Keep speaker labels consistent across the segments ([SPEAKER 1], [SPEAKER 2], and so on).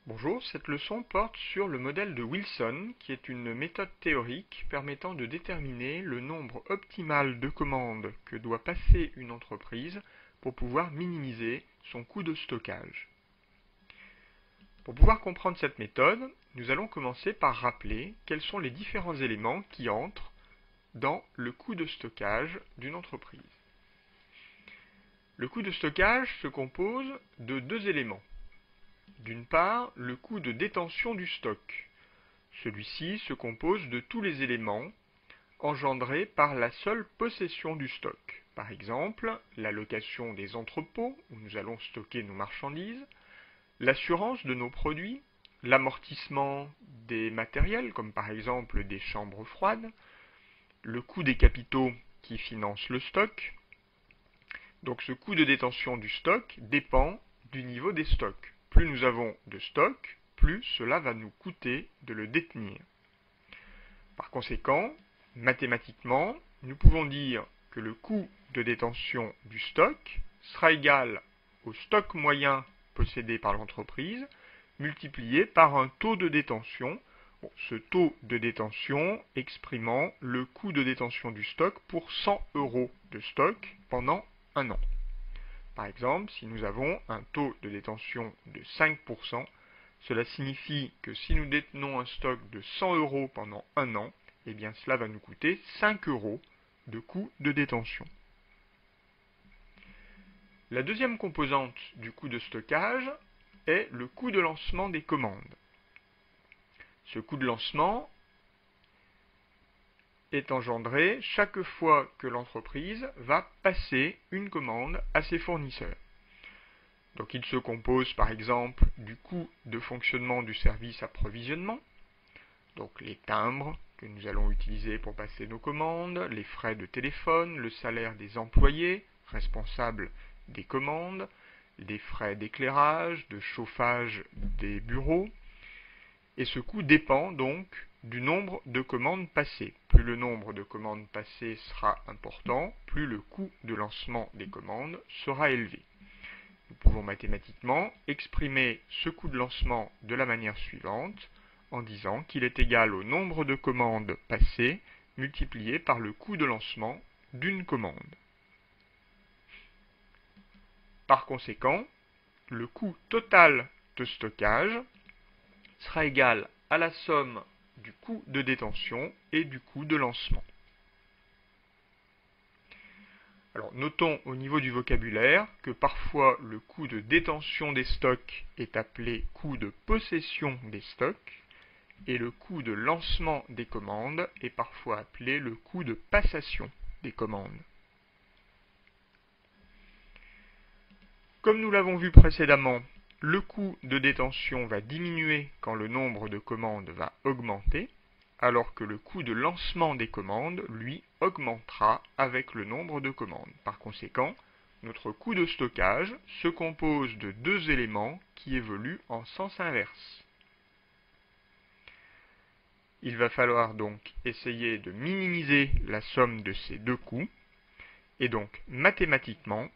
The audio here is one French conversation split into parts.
[SPEAKER 1] Bonjour, cette leçon porte sur le modèle de Wilson, qui est une méthode théorique permettant de déterminer le nombre optimal de commandes que doit passer une entreprise pour pouvoir minimiser son coût de stockage. Pour pouvoir comprendre cette méthode, nous allons commencer par rappeler quels sont les différents éléments qui entrent dans le coût de stockage d'une entreprise. Le coût de stockage se compose de deux éléments. D'une part, le coût de détention du stock. Celui-ci se compose de tous les éléments engendrés par la seule possession du stock. Par exemple, la location des entrepôts où nous allons stocker nos marchandises, l'assurance de nos produits, l'amortissement des matériels comme par exemple des chambres froides, le coût des capitaux qui financent le stock. Donc ce coût de détention du stock dépend du niveau des stocks. Plus nous avons de stock, plus cela va nous coûter de le détenir. Par conséquent, mathématiquement, nous pouvons dire que le coût de détention du stock sera égal au stock moyen possédé par l'entreprise multiplié par un taux de détention. Ce taux de détention exprimant le coût de détention du stock pour 100 € de stock pendant un an. Par exemple, si nous avons un taux de détention de 5%, cela signifie que si nous détenons un stock de 100 € pendant un an, eh bien cela va nous coûter 5 € de coût de détention. La deuxième composante du coût de stockage est le coût de lancement des commandes. Ce coût de lancement est engendré chaque fois que l'entreprise va passer une commande à ses fournisseurs. Donc il se compose par exemple du coût de fonctionnement du service approvisionnement, donc les timbres que nous allons utiliser pour passer nos commandes, les frais de téléphone, le salaire des employés responsables des commandes, les frais d'éclairage, de chauffage des bureaux. Et ce coût dépend donc du nombre de commandes passées. Plus le nombre de commandes passées sera important, plus le coût de lancement des commandes sera élevé. Nous pouvons mathématiquement exprimer ce coût de lancement de la manière suivante, en disant qu'il est égal au nombre de commandes passées multiplié par le coût de lancement d'une commande. Par conséquent, le coût total de stockage sera égal à la somme du coût de détention et du coût de lancement. Alors, notons au niveau du vocabulaire que parfois le coût de détention des stocks est appelé coût de possession des stocks et le coût de lancement des commandes est parfois appelé le coût de passation des commandes. Comme nous l'avons vu précédemment, le coût de détention va diminuer quand le nombre de commandes va augmenter, alors que le coût de lancement des commandes, lui, augmentera avec le nombre de commandes. Par conséquent, notre coût de stockage se compose de deux éléments qui évoluent en sens inverse. Il va falloir donc essayer de minimiser la somme de ces deux coûts, et donc mathématiquement,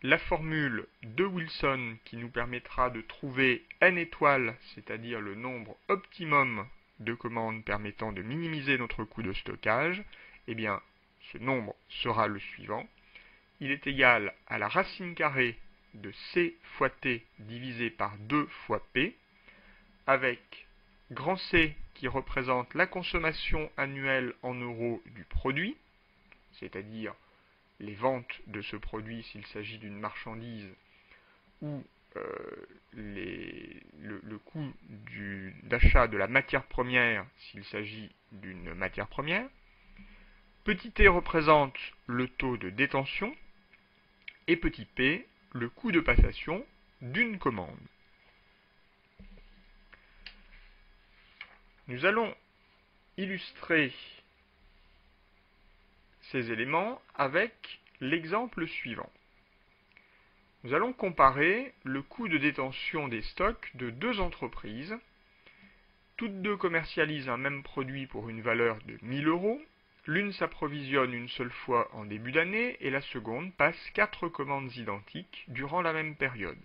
[SPEAKER 1] la formule de Wilson qui nous permettra de trouver n étoiles, c'est-à-dire le nombre optimum de commandes permettant de minimiser notre coût de stockage, eh bien, ce nombre sera le suivant. Il est égal à la racine carrée de C fois T divisé par 2 fois P, avec grand C qui représente la consommation annuelle en euros du produit, c'est-à-dire les ventes de ce produit s'il s'agit d'une marchandise ou le coût d'achat de la matière première s'il s'agit d'une matière première. Petit t représente le taux de détention et petit p le coût de passation d'une commande. Nous allons illustrer ces éléments avec l'exemple suivant. Nous allons comparer le coût de détention des stocks de deux entreprises. Toutes deux commercialisent un même produit pour une valeur de 1 000 €. L'une s'approvisionne une seule fois en début d'année et la seconde passe 4 commandes identiques durant la même période.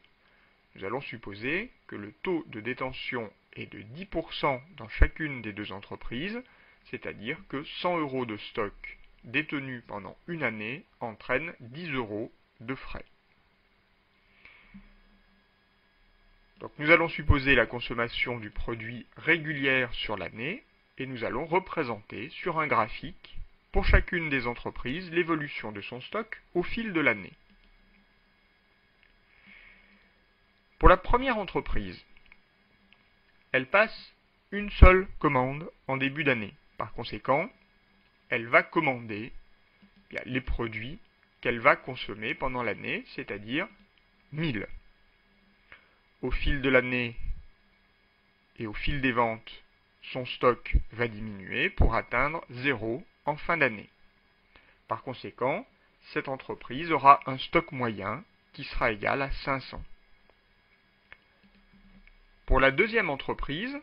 [SPEAKER 1] nous allons supposer que le taux de détention est de 10% dans chacune des deux entreprises, c'est-à-dire que 100 € de stock détenu pendant une année entraîne 10 € de frais. Donc nous allons supposer la consommation du produit régulière sur l'année et nous allons représenter sur un graphique pour chacune des entreprises l'évolution de son stock au fil de l'année. Pour la première entreprise, elle passe une seule commande en début d'année. Par conséquent, elle va commander les produits qu'elle va consommer pendant l'année, c'est-à-dire 1000. Au fil de l'année et au fil des ventes, son stock va diminuer pour atteindre 0 en fin d'année. Par conséquent, cette entreprise aura un stock moyen qui sera égal à 500. Pour la deuxième entreprise,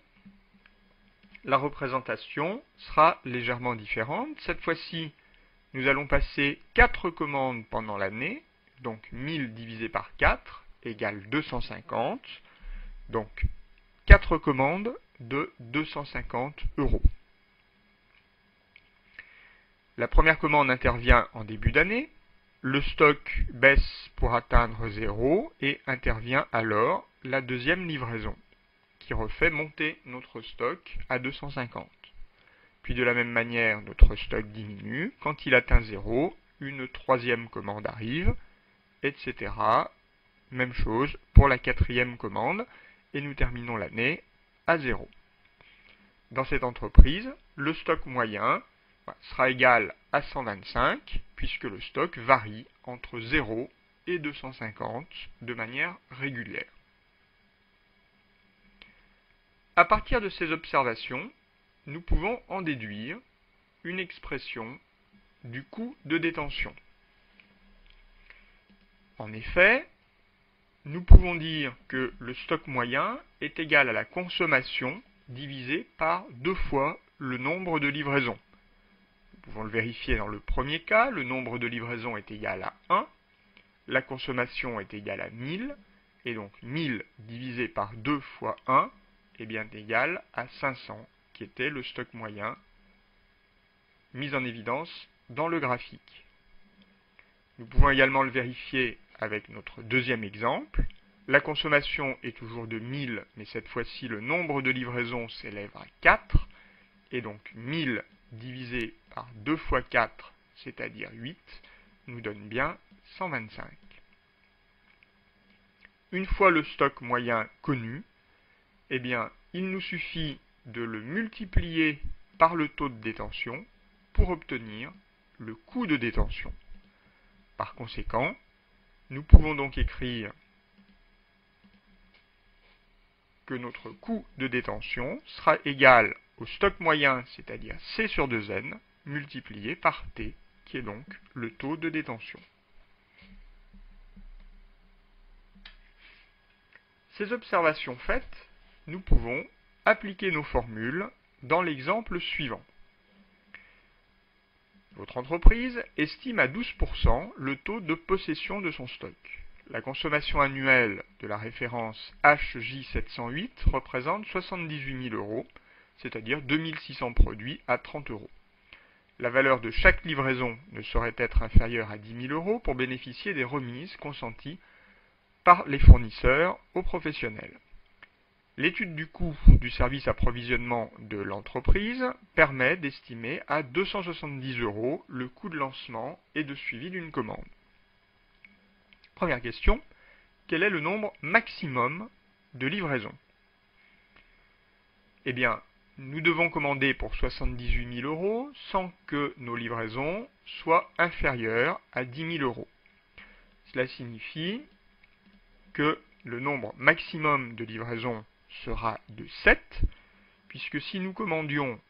[SPEAKER 1] la représentation sera légèrement différente. Cette fois-ci, nous allons passer 4 commandes pendant l'année, donc 1000 divisé par 4 égale 250, donc 4 commandes de 250 €. La première commande intervient en début d'année, le stock baisse pour atteindre 0 et intervient alors la deuxième livraison, qui refait monter notre stock à 250. Puis de la même manière, notre stock diminue. Quand il atteint 0, une troisième commande arrive, etc. Même chose pour la quatrième commande, et nous terminons l'année à 0. Dans cette entreprise, le stock moyen sera égal à 125, puisque le stock varie entre 0 et 250 de manière régulière. À partir de ces observations, nous pouvons en déduire une expression du coût de détention. En effet, nous pouvons dire que le stock moyen est égal à la consommation divisé par 2 fois le nombre de livraisons. Nous pouvons le vérifier dans le premier cas, le nombre de livraisons est égal à 1, la consommation est égale à 1000, et donc 1000 divisé par 2 fois 1 est bien égal à 500, qui était le stock moyen mis en évidence dans le graphique. Nous pouvons également le vérifier avec notre deuxième exemple. La consommation est toujours de 1000, mais cette fois-ci le nombre de livraisons s'élève à 4, et donc 1000 divisé par 2 fois 4, c'est-à-dire 8, nous donne bien 125. Une fois le stock moyen connu, eh bien, il nous suffit de le multiplier par le taux de détention pour obtenir le coût de détention. Par conséquent, nous pouvons donc écrire que notre coût de détention sera égal au stock moyen, c'est-à-dire C sur 2N, multiplié par T, qui est donc le taux de détention. Ces observations faites, nous pouvons appliquer nos formules dans l'exemple suivant. Votre entreprise estime à 12% le taux de possession de son stock. La consommation annuelle de la référence HJ708 représente 78 000 €, c'est-à-dire 2600 produits à 30 €. La valeur de chaque livraison ne saurait être inférieure à 10 000 € pour bénéficier des remises consenties par les fournisseurs aux professionnels. L'étude du coût du service approvisionnement de l'entreprise permet d'estimer à 270 € le coût de lancement et de suivi d'une commande. Première question, quel est le nombre maximum de livraisons? Eh bien, nous devons commander pour 78 000 € sans que nos livraisons soient inférieures à 10 000 €. Cela signifie que le nombre maximum de livraisons sera de 7, puisque si nous commandions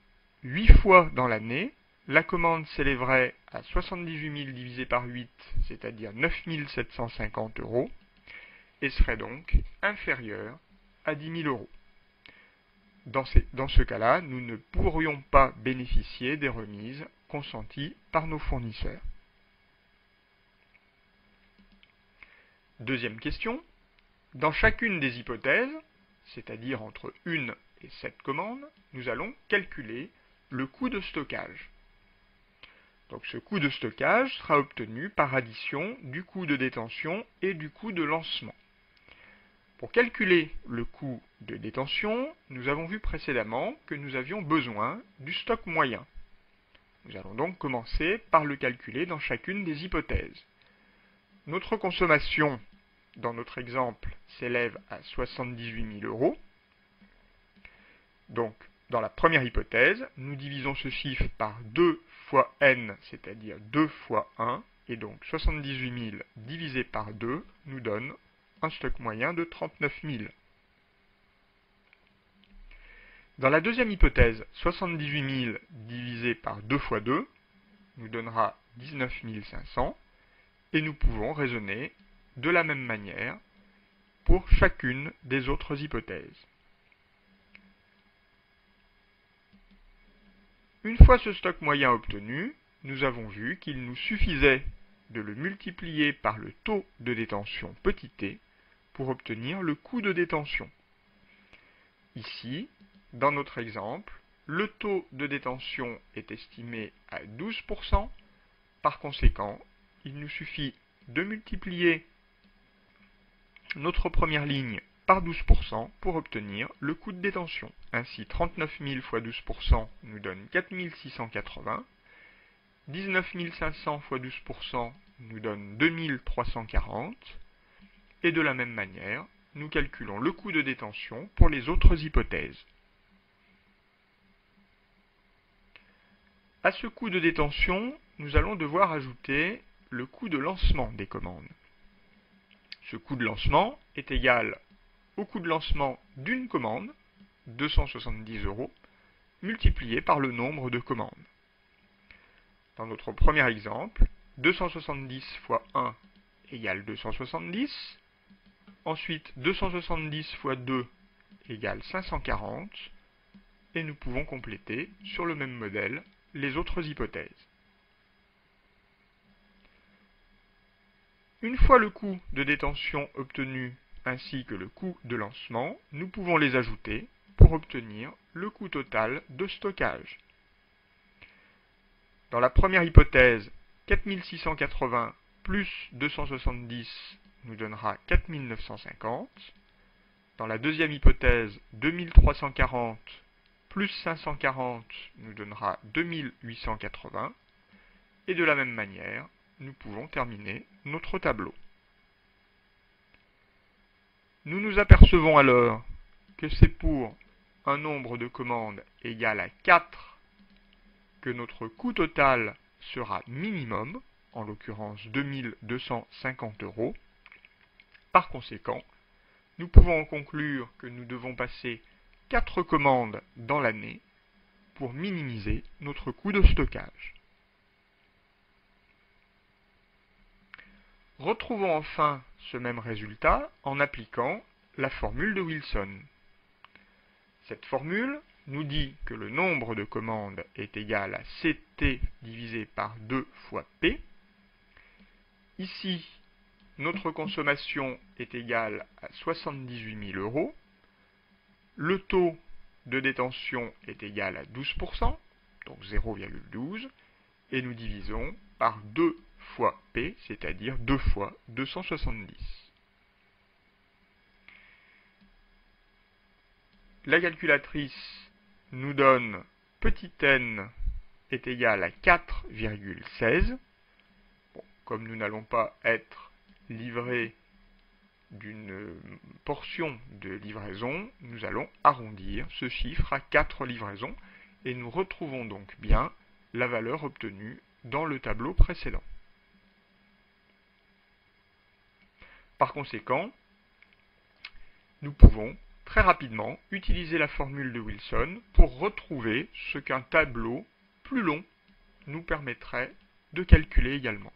[SPEAKER 1] 8 fois dans l'année, la commande s'élèverait à 78 000 divisé par 8, c'est-à-dire 9 750 €, et serait donc inférieure à 10 000 €. Dans ce cas-là, nous ne pourrions pas bénéficier des remises consenties par nos fournisseurs. Deuxième question. Dans chacune des hypothèses, c'est-à-dire entre 1 et 7 commandes, nous allons calculer le coût de stockage. Donc ce coût de stockage sera obtenu par addition du coût de détention et du coût de lancement. Pour calculer le coût de détention, nous avons vu précédemment que nous avions besoin du stock moyen. Nous allons donc commencer par le calculer dans chacune des hypothèses. Notre consommation, dans notre exemple, s'élève à 78 000 €. Donc, dans la première hypothèse, nous divisons ce chiffre par 2 fois n, c'est-à-dire 2 fois 1, et donc 78 000 divisé par 2 nous donne un stock moyen de 39 000. Dans la deuxième hypothèse, 78 000 divisé par 2 fois 2 nous donnera 19 500, et nous pouvons raisonner de la même manière pour chacune des autres hypothèses. Une fois ce stock moyen obtenu, nous avons vu qu'il nous suffisait de le multiplier par le taux de détention petit t pour obtenir le coût de détention. Ici, dans notre exemple, le taux de détention est estimé à 12%. Par conséquent, il nous suffit de multiplier notre première ligne par 12% pour obtenir le coût de détention. Ainsi, 39 000 fois 12% nous donne 4 680. 19 500 fois 12% nous donne 2 340. Et de la même manière, nous calculons le coût de détention pour les autres hypothèses. À ce coût de détention, nous allons devoir ajouter le coût de lancement des commandes. Ce coût de lancement est égal au coût de lancement d'une commande, 270 €, multiplié par le nombre de commandes. Dans notre premier exemple, 270 fois 1 égale 270. Ensuite, 270 fois 2 égale 540. Et nous pouvons compléter, sur le même modèle, les autres hypothèses. Une fois le coût de détention obtenu ainsi que le coût de lancement, nous pouvons les ajouter pour obtenir le coût total de stockage. Dans la première hypothèse, 4680 plus 270 nous donnera 4950. Dans la deuxième hypothèse, 2340 plus 540 nous donnera 2880. Et de la même manière, nous pouvons terminer notre tableau. Nous nous apercevons alors que c'est pour un nombre de commandes égal à 4 que notre coût total sera minimum, en l'occurrence 2250 €. Par conséquent, nous pouvons en conclure que nous devons passer 4 commandes dans l'année pour minimiser notre coût de stockage. Retrouvons enfin ce même résultat en appliquant la formule de Wilson. Cette formule nous dit que le nombre de commandes est égal à Ct divisé par 2 fois P. Ici, notre consommation est égale à 78 000 €. Le taux de détention est égal à 12%, donc 0,12, et nous divisons par 2 fois P, c'est-à-dire 2 fois 270. La calculatrice nous donne petit n est égal à 4,16. Bon, comme nous n'allons pas être livrés d'une portion de livraison, nous allons arrondir ce chiffre à 4 livraisons et nous retrouvons donc bien la valeur obtenue dans le tableau précédent. Par conséquent, nous pouvons très rapidement utiliser la formule de Wilson pour retrouver ce qu'un tableau plus long nous permettrait de calculer également.